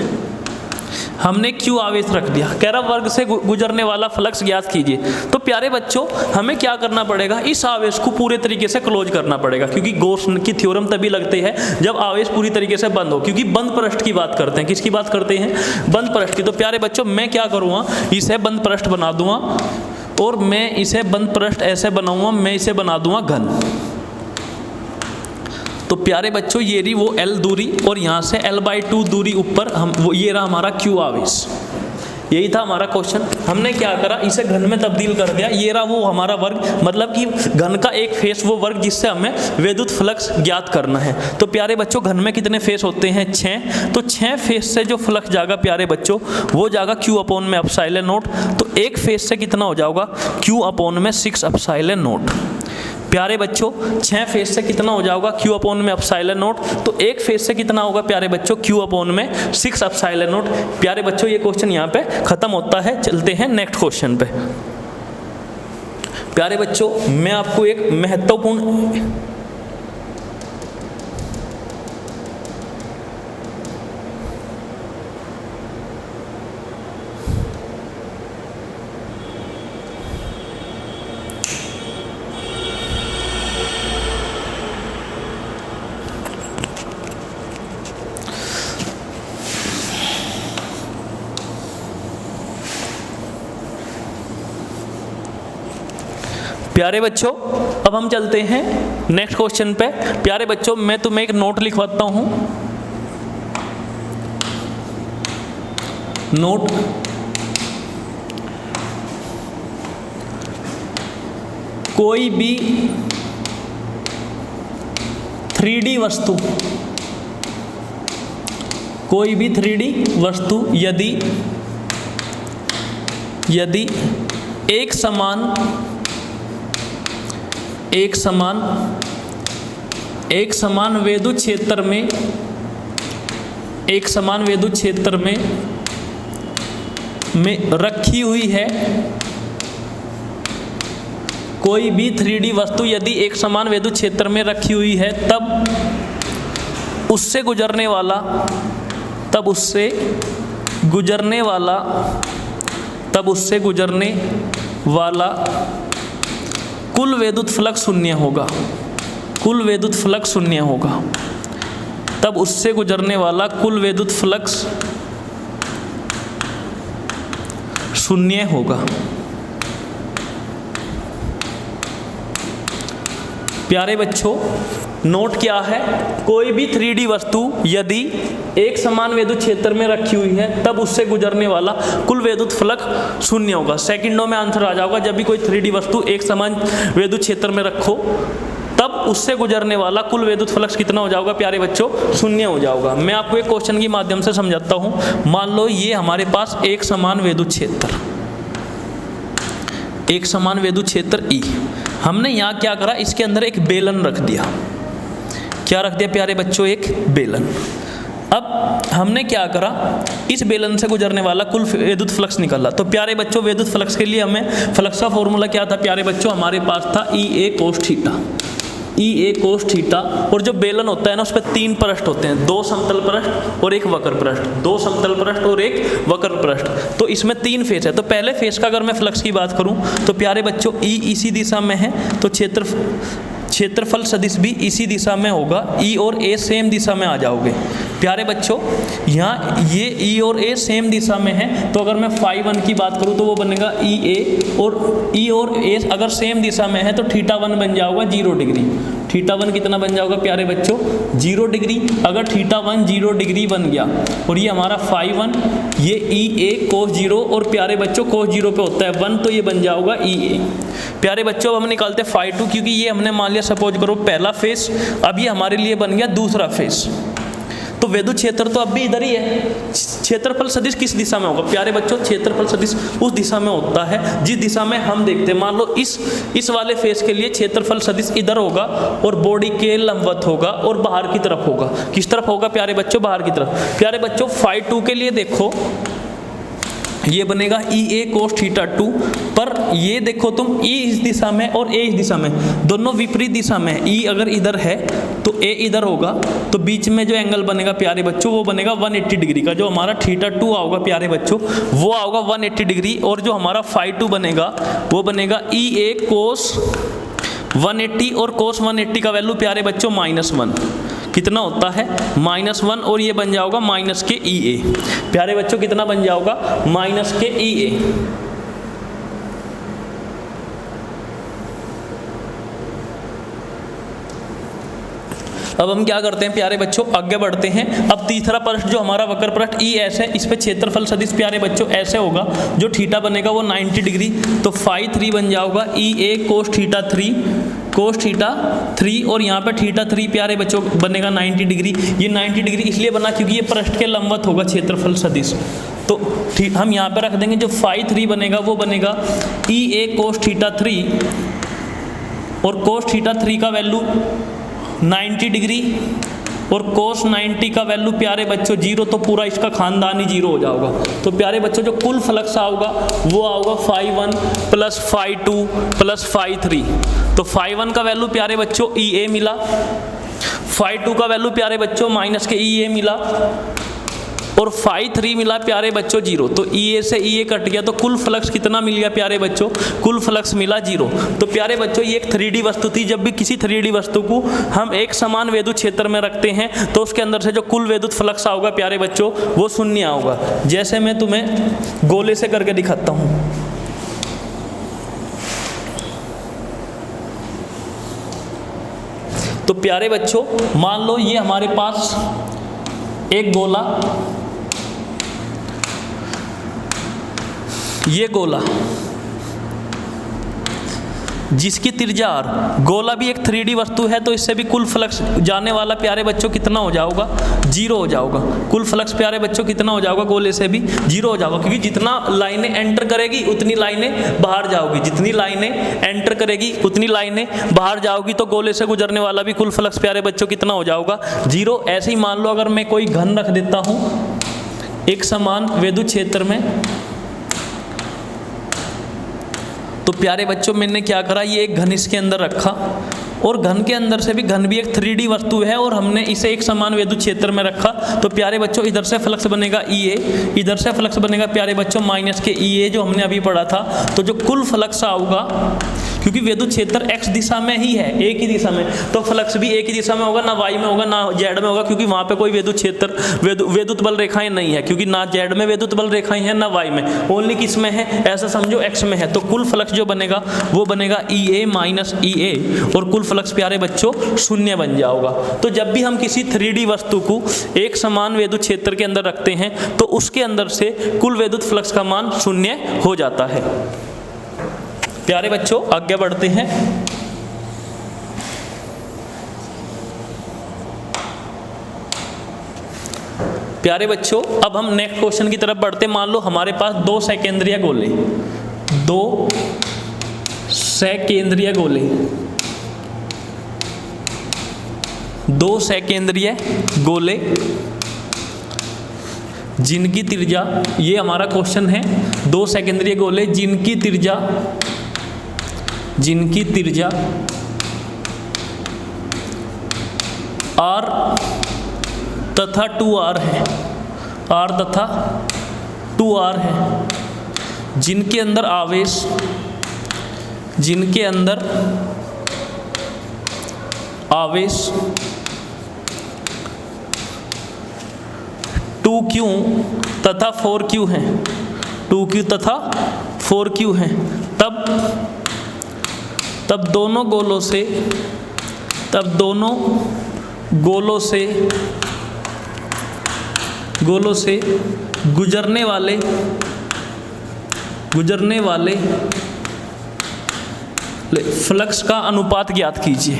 हमने क्यू आवेश रख दिया, कह रहा वर्ग से गुजरने वाला फ्लक्स ज्ञात कीजिए। तो प्यारे बच्चों हमें क्या करना पड़ेगा, इस आवेश को पूरे तरीके से क्लोज करना पड़ेगा, क्योंकि गॉस की थ्योरम तभी लगते हैं जब आवेश पूरी तरीके से बंद हो, क्योंकि बंद पृष्ठ की बात करते हैं। किसकी बात करते हैं, बंद पृष्ठ की। तो प्यारे बच्चों मैं क्या करूँगा, इसे बंद पृष्ठ बना दूंगा और मैं इसे बंद पृष्ठ ऐसे बनाऊंगा, मैं इसे बना दूंगा घन। तो प्यारे बच्चों ये रही वो L दूरी और यहाँ से L/2 दूरी ऊपर हम वो ये रहा हमारा Q आवेश। यही था हमारा क्वेश्चन। हमने क्या करा, इसे घन में तब्दील कर दिया। ये रहा वो हमारा वर्ग, मतलब कि घन का एक फेस वो वर्ग जिससे हमें विद्युत फ्लक्स ज्ञात करना है। तो प्यारे बच्चों घन में कितने फेस होते हैं, 6। तो 6 फेस से जो फ्लक्स जाएगा प्यारे बच्चों वो जाएगा Q अपॉन में एप्सिलॉन नॉट। तो एक फेस से कितना हो जाएगा, Q अपॉन में 6 एप्सिलॉन नॉट। प्यारे बच्चों 6 फेस से कितना हो जाएगा, Q अपॉन में एप्सिलॉन नॉट। तो एक फेस से कितना होगा प्यारे बच्चों, Q अपॉन में 6 एप्सिलॉन नॉट। प्यारे बच्चों ये क्वेश्चन यहाँ पे खत्म होता है। चलते हैं नेक्स्ट क्वेश्चन पे। प्यारे बच्चों मैं आपको एक महत्वपूर्ण प्यारे बच्चों अब हम चलते हैं नेक्स्ट क्वेश्चन पे। प्यारे बच्चों मैं तुम्हें एक नोट लिखवाता हूं। नोट, कोई भी 3D वस्तु, कोई भी 3D वस्तु यदि एक समान विद्युत क्षेत्र में रखी हुई है, कोई भी 3D वस्तु यदि एक समान विद्युत क्षेत्र में रखी हुई है तब उससे गुजरने वाला कुल विद्युत फ्लक्स शून्य होगा। कुल विद्युत फ्लक्स शून्य होगा। तब उससे गुजरने वाला कुल विद्युत फ्लक्स शून्य होगा। प्यारे बच्चों नोट क्या है, कोई भी 3D वस्तु यदि एक समान विद्युत क्षेत्र में रखी हुई है तब उससे गुजरने वाला कुल विद्युत फ्लक्स शून्य होगा। सेकंडों में आंसर आ जाएगा। जब भी कोई 3D वस्तु एक समान विद्युत क्षेत्र में रखो तब उससे गुजरने वाला कुल विद्युत फ्लक्स कितना हो जाएगा प्यारे बच्चों, शून्य हो जाएगा। मैं आपको एक क्वेश्चन के माध्यम से समझाता हूं। मान लो ये हमारे पास एक समान विद्युत क्षेत्र E। हमने यहाँ क्या करा, इसके अंदर एक बेलन रख दिया। क्या रख दिया प्यारे बच्चों, एक बेलन। अब हमने क्या करा, इस बेलन से गुजरने वाला कुल विद्युत फ्लक्स निकाला। तो प्यारे बच्चों विद्युत फ्लक्स के लिए हमें फ्लक्स का फॉर्मूला क्या था प्यारे बच्चों, हमारे पास था EA cos theta. EA cos theta. और जो बेलन होता है ना उस पर 3 पृष्ठ होते हैं, 2 समतल पृष्ठ और एक वक्र पृष्ठ, 2 समतल पृष्ठ और एक वक्र पृष्ठ। तो इसमें 3 फेस है। तो पहले फेस का अगर मैं फ्लक्स की बात करूं तो प्यारे बच्चों E इसी दिशा में है तो क्षेत्रफल सदिश भी इसी दिशा में होगा। E और A सेम दिशा में आ जाओगे। प्यारे बच्चों यहाँ ये E और A सेम दिशा में है तो अगर मैं φ1 की बात करूँ तो वो बनेगा EA और E और A अगर सेम दिशा में है तो θ1 बन जाएगा 0 डिग्री। θ1 कितना बन जाएगा प्यारे बच्चों, 0 डिग्री। अगर θ1 0 डिग्री बन गया और ये हमारा φ1 ये EA cos 0 और प्यारे बच्चों cos 0 पे होता है 1 तो ये बन जाएगा EA। प्यारे बच्चों अब हम निकालते हैं φ2 क्योंकि ये हमने मान लिया सपोज करो पहला फेस, अब ये हमारे लिए बन गया दूसरा फेस। तो विद्युत क्षेत्र तो अब भी इधर ही है। क्षेत्रफल सदिश किस दिशा में होगा प्यारे बच्चों, क्षेत्रफल सदिश उस दिशा में होता है जिस दिशा में हम देखते हैं। मान लो इस वाले फेस के लिए क्षेत्रफल सदिश इधर होगा और बॉडी के लंबवत होगा और बाहर की तरफ होगा। किस तरफ होगा प्यारे बच्चों, बाहर की तरफ। प्यारे बच्चों φ2 के लिए देखो ये बनेगा ई ए कोस थीटा 2, पर ये देखो तुम ई इस दिशा में और ए इस दिशा में, दोनों विपरीत दिशा में। ई अगर इधर है तो ए इधर होगा, तो बीच में जो एंगल बनेगा प्यारे बच्चों वो बनेगा 180 डिग्री का। जो हमारा थीटा 2 आओगा प्यारे बच्चों वो आओगा 180 डिग्री, और जो हमारा फाई 2 बनेगा वो बनेगा ई ए कोस 180, और कोस 180 का वैल्यू प्यारे बच्चों -1 कितना होता है -1, और ये बन जाओगा माइनस के ई ए। प्यारे बच्चों कितना बन जाओगा माइनस के ई ए। अब हम क्या करते हैं प्यारे बच्चों, आगे बढ़ते हैं। अब तीसरा पृष्ठ जो हमारा वक्र पृष्ठ ई एस है, इस पे क्षेत्रफल सदिश प्यारे बच्चों ऐसे होगा, जो थीटा बनेगा वो 90 डिग्री, तो फाई 3 बन जाओगा ई ए कोस थीटा 3, कोस थीटा 3, और यहाँ पे थीटा 3 प्यारे बच्चों बनेगा 90 डिग्री। ये 90 डिग्री इसलिए बना क्योंकि ये पृष्ठ के लंबवत होगा क्षेत्रफल सदिश, तो हम यहाँ पे रख देंगे जो फाई 3 बनेगा वो बनेगा ई ए कोस थीटा 3, और कोस थीटा 3 का वैल्यू 90 डिग्री, और कोस 90 का वैल्यू प्यारे बच्चों 0, तो पूरा इसका खानदान ही 0 हो जाएगा। तो प्यारे बच्चों जो कुल फ्लक्स आओगा वो आओगा phi 1 plus phi 2 plus phi 3। तो फाई 1 का वैल्यू प्यारे बच्चों ई ए मिला, फाई 2 का वैल्यू प्यारे बच्चों माइनस के ई ए मिला, और फाई 3 मिला प्यारे बच्चों 0। तो ई ए से ई ए कट गया, तो कुल फ्लक्स कितना मिल गया प्यारे बच्चों, कुल फ्लक्स मिला 0। तो प्यारे बच्चों ये एक 3D वस्तु थी। जब भी किसी 3D वस्तु को हम एक समान विद्युत क्षेत्र में रखते हैं तो उसके अंदर से जो कुल विद्युत फ्लक्स आओगा प्यारे बच्चों वो शून्य आओगा। जैसे मैं तुम्हें गोले से करके दिखाता हूँ। तो प्यारे बच्चों मान लो ये हमारे पास एक गोला, ये गोला जिसकी त्रिज्या r, गोला भी एक 3D वस्तु है, तो इससे भी कुल फ्लक्स जाने वाला प्यारे बच्चों कितना हो जाएगा 0 हो जाएगा। कुल फ्लक्स प्यारे बच्चों कितना हो जाएगा, गोले से भी 0 हो जाएगा, क्योंकि जितना लाइनें एंटर करेगी उतनी लाइनें बाहर जाओगी, जितनी लाइनें एंटर करेगी उतनी लाइनें बाहर जाओगी, तो गोले से गुजरने वाला भी कुल फ्लक्स प्यारे बच्चों कितना हो जाएगा 0। ऐसे ही मान लो अगर मैं कोई घन रख देता हूँ एक समान विद्युत क्षेत्र में, तो प्यारे बच्चों मैंने क्या करा, ये एक घन इसके अंदर रखा, और घन के अंदर से भी, घन भी एक 3D वस्तु है और हमने इसे एक समान विद्युत क्षेत्र में रखा, तो प्यारे बच्चों इधर से फ्लक्स बनेगा ई ए, इधर से फ्लक्स बनेगा प्यारे बच्चों माइनस के ई ए, जो हमने अभी पढ़ा था। तो जो कुल फ्लक्स आऊगा, क्योंकि विद्युत क्षेत्र एक्स दिशा में ही है, एक ही दिशा में, तो फ्लक्स भी एक ही दिशा में होगा, ना वाई में होगा ना जेड में होगा, क्योंकि वहाँ पे कोई विद्युत क्षेत्र विद्युत बल रेखाएं नहीं है, क्योंकि ना जेड में विद्युत बल रेखाएं हैं ना वाई में, ओनली किस में है, ऐसा समझो एक्स में है। तो कुल फ्लक्स जो बनेगा वो बनेगा ई ए माइनस ई ए, और कुल फ्लक्स प्यारे बच्चों 0 बन जाएगा। तो जब भी हम किसी 3D वस्तु को एक समान विद्युत क्षेत्र के अंदर रखते हैं तो उसके अंदर से कुल विद्युत फ्लक्स का मान 0 हो जाता है। प्यारे बच्चों आगे बढ़ते हैं। प्यारे बच्चों अब हम नेक्स्ट क्वेश्चन की तरफ बढ़ते हैं। मान लो हमारे पास 2 सकेंद्रीय गोले, 2 सकेंद्रीय गोले, 2 सकेंद्रीय गोले जिनकी त्रिज्या, ये हमारा क्वेश्चन है, 2 सकेंद्रीय गोले जिनकी त्रिज्या r तथा 2r है, r तथा 2r है, जिनके अंदर आवेश, आवेश 2q तथा 4q है, 2q तथा 4q है, तब दोनों गोलों से गुजरने वाले फ्लक्स का अनुपात ज्ञात कीजिए।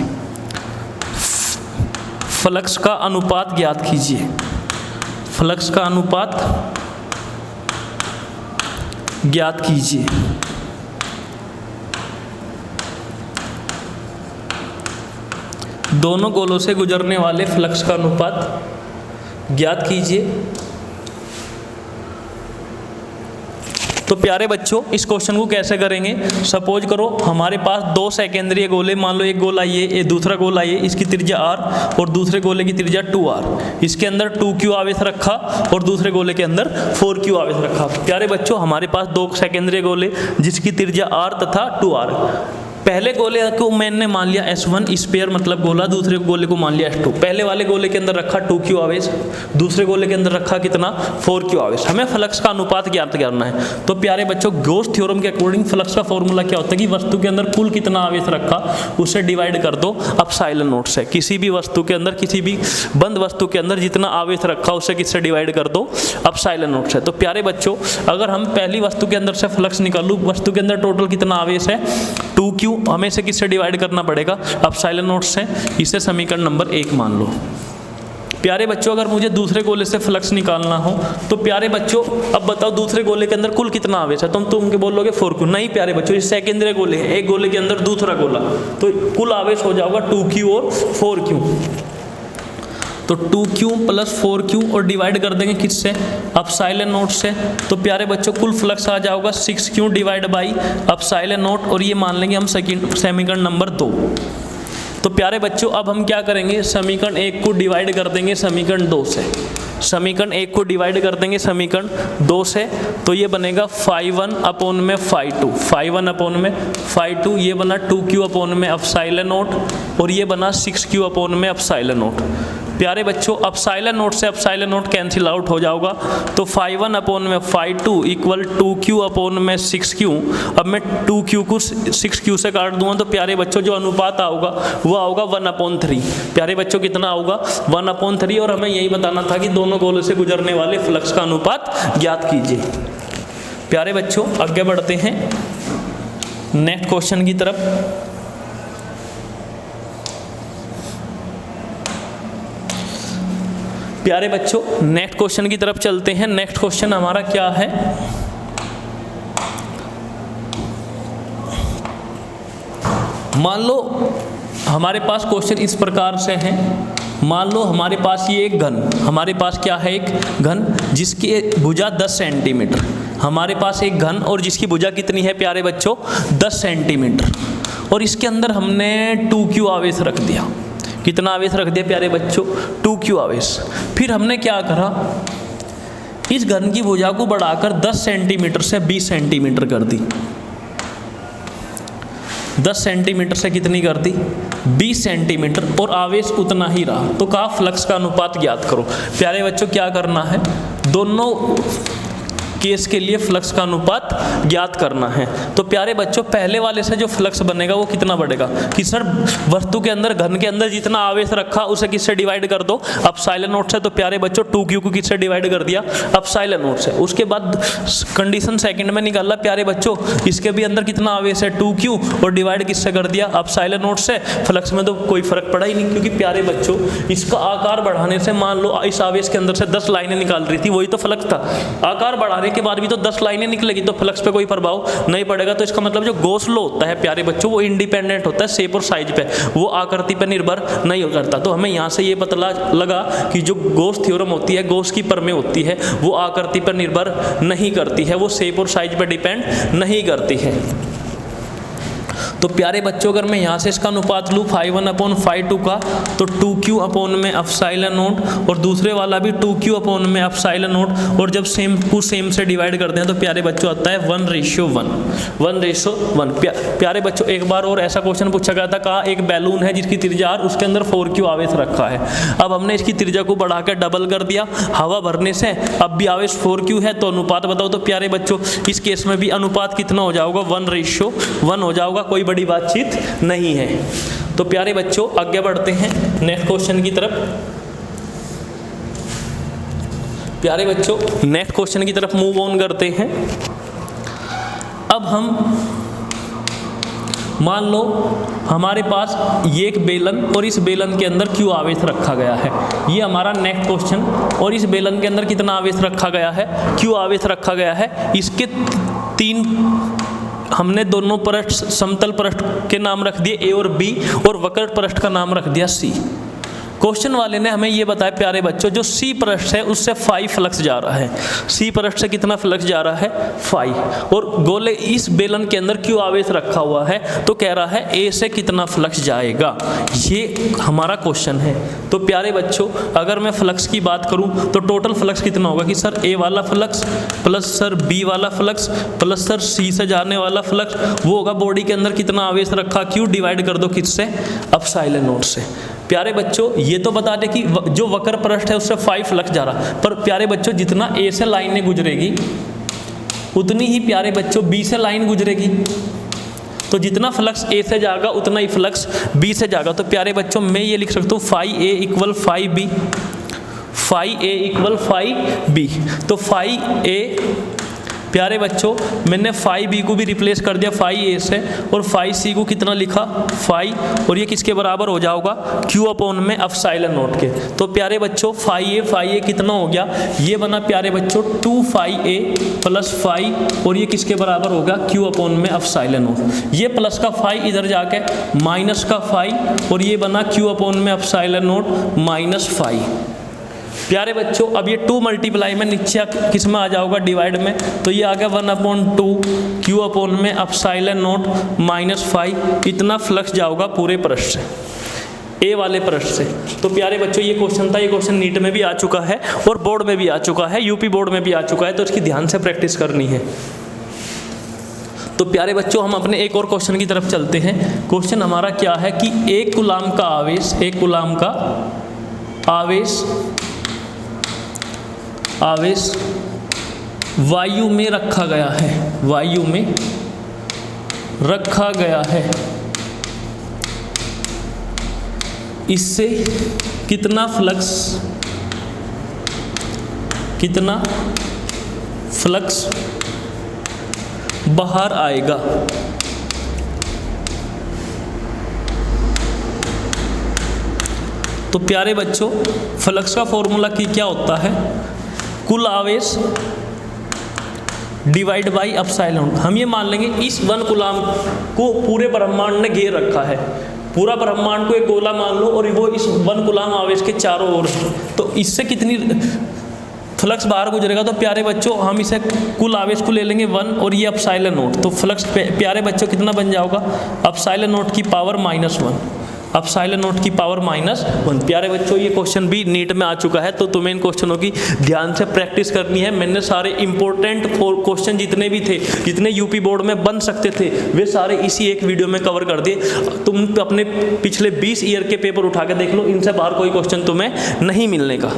फ्लक्स का अनुपात ज्ञात कीजिए। फ्लक्स का अनुपात ज्ञात कीजिए। दोनों गोलों से गुजरने वाले फ्लक्स का अनुपात ज्ञात कीजिए। तो प्यारे बच्चों इस क्वेश्चन को कैसे करेंगे, सपोज करो हमारे पास दो सेकेंडरी गोले, मान लो एक गोला ये दूसरा गोला ये, इसकी त्रिज्या r और दूसरे गोले की त्रिज्या 2r, इसके अंदर 2q आवेश रखा और दूसरे गोले के अंदर 4q आवेश रखा। प्यारे बच्चों हमारे पास दो सेकेंडरी गोले जिसकी त्रिज्या r तथा 2r, पहले गोले को मैंने मान लिया S1 स्पेयर मतलब गोला, दूसरे गोले को मान लिया S2। पहले वाले गोले के अंदर रखा 2q आवेश, दूसरे गोले के अंदर रखा कितना 4q आवेश। हमें फ्लक्स का अनुपात ज्ञात करना है। तो प्यारे बच्चों गॉस थ्योरम के अकॉर्डिंग फ्लक्स का फॉर्मूला क्या होता है कि वस्तु के अंदर कुल कितना आवेश रखा उसे डिवाइड कर दो एप्सिलॉन नॉट से। किसी भी वस्तु के अंदर, किसी भी बंद वस्तु के अंदर जितना आवेश रखा उसे किससे डिवाइड कर दो, एप्सिलॉन नॉट से। तो प्यारे बच्चों अगर हम पहली वस्तु के अंदर से फ्लक्स निकालूं, वस्तु के अंदर टोटल कितना आवेश है 2q, हमें से किससे डिवाइड करना पड़ेगा एप्सिलॉन नॉट से। इसे समीकरण नंबर 1 मान लो। प्यारे बच्चों अगर मुझे दूसरे गोले से फ्लक्स निकालना हो तो प्यारे बच्चों अब बताओ दूसरे गोले के अंदर कुल कितना आवेश है, तुम बोलोगे 4q। नहीं प्यारे बच्चों ये सेकेंडरी गोले है, एक गोले के अंदर दूसरा गोला, तो कुल आवेश हो जाएगा 2q और 4q। तो 2q प्लस 4q और डिवाइड कर देंगे किससे, एप्सिलॉन नॉट से। तो प्यारे बच्चों कुल फ्लक्स आ जाएगा 6q divide by epsilon not, और ये मान लेंगे हम समीकरण नंबर 2। तो प्यारे बच्चों अब हम क्या करेंगे, समीकरण 1 को डिवाइड कर देंगे समीकरण 2 से। समीकरण 1 को डिवाइड कर देंगे समीकरण 2 से, तो ये बनेगा 5 अपॉन में 5 अपॉन में 5, ये बना 2q अपॉन में एप्सिलॉन नॉट, और ये बना 6q अपॉन में एप्सिलॉन नॉट। प्यारे बच्चों एप्सिलॉन नॉट से एप्सिलॉन नॉट कैंसिल आउट हो जाएगा, तो 5 अपॉन में 5 इक्वल 2q अपॉन में 6q। अब मैं 2q को 6q से काट दूंगा, तो प्यारे बच्चों जो अनुपात आऊगा वो आऊगा 1/3। प्यारे बच्चों कितना आऊगा 1/3, और हमें यही बताना था कि दोनों गोलों से गुजरने वाले फ्लक्स का अनुपात ज्ञात कीजिए। प्यारे बच्चों आगे बढ़ते हैं नेक्स्ट क्वेश्चन की तरफ। प्यारे बच्चों नेक्स्ट क्वेश्चन की तरफ चलते हैं। नेक्स्ट क्वेश्चन हमारा क्या है, मान लो हमारे पास क्वेश्चन इस प्रकार से है। मान लो हमारे पास ये एक घन, हमारे पास क्या है एक घन जिसकी भुजा 10 सेंटीमीटर। हमारे पास एक घन और जिसकी भुजा कितनी है प्यारे बच्चों 10 सेंटीमीटर, और इसके अंदर हमने 2q आवेश रख दिया। कितना आवेश रख दिया प्यारे बच्चों 2q आवेश। फिर हमने क्या करा, इस घन की भुजा को बढ़ाकर 10 सेंटीमीटर से 20 सेंटीमीटर कर दी। 10 सेंटीमीटर से कितनी कर दी 20 सेंटीमीटर, और आवेश उतना ही रहा। तो कहा फ्लक्स का अनुपात ज्ञात करो। प्यारे बच्चों क्या करना है, दोनों केस के लिए फ्लक्स का अनुपात ज्ञात करना है। तो प्यारे बच्चों पहले वाले से जो फ्लक्स बनेगा वो कितना बढ़ेगा कि सर वस्तु के अंदर घन के अंदर जितना आवेश रखा उसे किससे डिवाइड कर दो एप्सिलॉन नॉट से। तो प्यारे बच्चों 2q को किससे डिवाइड कर दिया एप्सिलॉन नॉट से। उसके बाद कंडीशन सेकंड में निकाला प्यारे बच्चों, इसके भी अंदर कितना आवेश है 2q, और डिवाइड किससे कर दिया एप्सिलॉन नॉट से। फ्लक्स में तो कोई फर्क पड़ा ही नहीं, क्योंकि प्यारे बच्चों इसका आकार बढ़ाने से, मान लो इस आवेश के अंदर से 10 लाइनें निकाल रही थी, वही तो फ्लक्स था। आकार बढ़ाने के बाद भी तो 10 लाइनें निकलेगी, तो फ्लक्स पे कोई प्रभाव नहीं पड़ेगा। तो इसका मतलब जो गॉस लॉ होता है प्यारे बच्चों वो इंडिपेंडेंट होता है शेप और साइज पे, वो आकृति पे निर्भर नहीं करता। तो हमें यहाँ से ये पता लगा कि जो गॉस थ्योरम होती है, गॉस की प्रमेय होती है, वो आकृति पर निर्भर नहीं करती है, वो शेप और साइज पे डिपेंड नहीं करती है। तो प्यारे बच्चों अगर मैं यहाँ से इसका अनुपात लूँ 5/5 का, तो 2q अपॉन में एप्सिलॉन नॉट, और दूसरे वाला भी 2q अपॉन में एप्सिलॉन नॉट, और जब सेम को सेम से डिवाइड करते हैं तो प्यारे बच्चों आता है 1:1। प्यारे बच्चों एक बार और ऐसा क्वेश्चन पूछा गया था, कहा एक बैलून है जिसकी त्रिज्या r, उसके अंदर 4q आवेश रखा है। अब हमने इसकी त्रिज्या को बढ़ाकर डबल कर दिया हवा भरने से, अब भी आवेश 4q है, तो अनुपात बताओ। तो प्यारे बच्चों इस केस में भी अनुपात कितना हो जाएगा 1:1 हो जाएगा, कोई बड़ी बातचीत नहीं है। तो प्यारे बच्चों आगे बढ़ते हैं नेक्स्ट क्वेश्चन की तरफ। प्यारे बच्चों नेक्स्ट क्वेश्चन की तरफ मूव ऑन करते हैं। अब हम मान लो हमारे पास ये एक बेलन, और इस बेलन के अंदर q आवेश रखा गया है। ये हमारा नेक्स्ट क्वेश्चन, और इस बेलन के अंदर कितना आवेश रखा गया है q आवेश रखा गया है। इसके 3 हमने दोनों पृष्ठ समतल पृष्ठ के नाम रख दिए a और b, और वक्र पृष्ठ का नाम रख दिया c। क्वेश्चन वाले ने हमें ये बताया प्यारे बच्चों, जो सी पृष्ठ है उससे 5 फ्लक्स जा रहा है। सी पृष्ठ से कितना फ्लक्स जा रहा है? 5। और गोले इस बेलन के अंदर क्यू आवेश रखा हुआ है, तो कह रहा है ए से कितना फ्लक्स जाएगा, ये हमारा क्वेश्चन है। तो प्यारे बच्चों, अगर मैं फ्लक्स की बात करूं तो टोटल फ्लक्स कितना होगा कि सर ए वाला फ्लक्स प्लस सर बी वाला फ्लक्स प्लस सर सी से जाने वाला फ्लक्स, वो होगा बॉडी के अंदर कितना आवेश रखा, क्यू डिवाइड कर दो किससे? एप्सिलॉन नॉट से। प्यारे बच्चों, ये तो बता दें कि जो वक्र पृष्ठ है उससे 5 फ्लक्स जा रहा, पर प्यारे बच्चों जितना ए से लाइनें गुजरेगी उतनी ही प्यारे बच्चों बी से लाइन गुजरेगी। तो जितना फ्लक्स ए से जाएगा उतना ही फ्लक्स बी से जाएगा। तो प्यारे बच्चों मैं ये लिख सकता हूँ फाई ए इक्वल फाई बी, फाई ए इक्वल फाई बी। तो फाई ए प्यारे बच्चों मैंने फाई बी को भी रिप्लेस कर दिया फाई ए से, और फाई सी को कितना लिखा? फाई, और ये किसके बराबर हो जाएगा? क्यू अपॉन में एप्सिलॉन नॉट के। तो प्यारे बच्चों फाई ए कितना हो गया? ये बना प्यारे बच्चों 2 फाई ए प्लस फाई, और ये किसके बराबर होगा? क्यू अपॉन में एप्सिलॉन नॉट। ये प्लस का फाई इधर जाके माइनस का फाई, और ये बना क्यू अपॉन में एप्सिलॉन नॉट माइनस फाई। प्यारे बच्चों अब ये 2 मल्टीप्लाई में नीचे किस में आ जाओगा? डिवाइड में। तो ये आ गया 1/2 क्यू अपॉन में एप्सिलॉन नॉट माइनस फाई। इतना फ्लक्स जाओगा पूरे पृष्ठ से, ए वाले पृष्ठ से। तो प्यारे बच्चों ये क्वेश्चन था, ये क्वेश्चन नीट में भी आ चुका है और बोर्ड में भी आ चुका है, यूपी बोर्ड में भी आ चुका है, तो इसकी ध्यान से प्रैक्टिस करनी है। तो प्यारे बच्चों हम अपने एक और क्वेश्चन की तरफ चलते हैं। क्वेश्चन हमारा क्या है कि 1 कूलाम का आवेश, 1 कूलाम का आवेश वायु में रखा गया है, वायु में रखा गया है, इससे कितना फ्लक्स बाहर आएगा? तो प्यारे बच्चों फ्लक्स का फॉर्मूला क्या होता है? कुल आवेश डिवाइड बाई एप्सिलॉन। हम ये मान लेंगे इस 1 कूलाम को पूरे ब्रह्मांड ने घेर रखा है, पूरा ब्रह्मांड को एक गोला मान लो और वो इस 1 कूलाम आवेश के चारों ओर, तो इससे कितनी फ्लक्स बाहर गुजरेगा? तो प्यारे बच्चों हम इसे कुल आवेश को ले लेंगे 1 और ये एप्सिलॉन नॉट, तो फ्लक्स प्यारे बच्चों कितना बन जाएगा? एप्सिलॉन नॉट की पावर -1, एप्सिलॉन नॉट की पावर -1। प्यारे बच्चों ये क्वेश्चन भी नीट में आ चुका है, तो तुम्हें इन क्वेश्चनों की ध्यान से प्रैक्टिस करनी है। मैंने सारे इंपॉर्टेंट क्वेश्चन जितने भी थे, जितने यूपी बोर्ड में बन सकते थे, वे सारे इसी एक वीडियो में कवर कर दिए। तुम अपने पिछले 20 ईयर के पेपर उठा के देख लो, इनसे बाहर कोई क्वेश्चन तुम्हें नहीं मिलने का।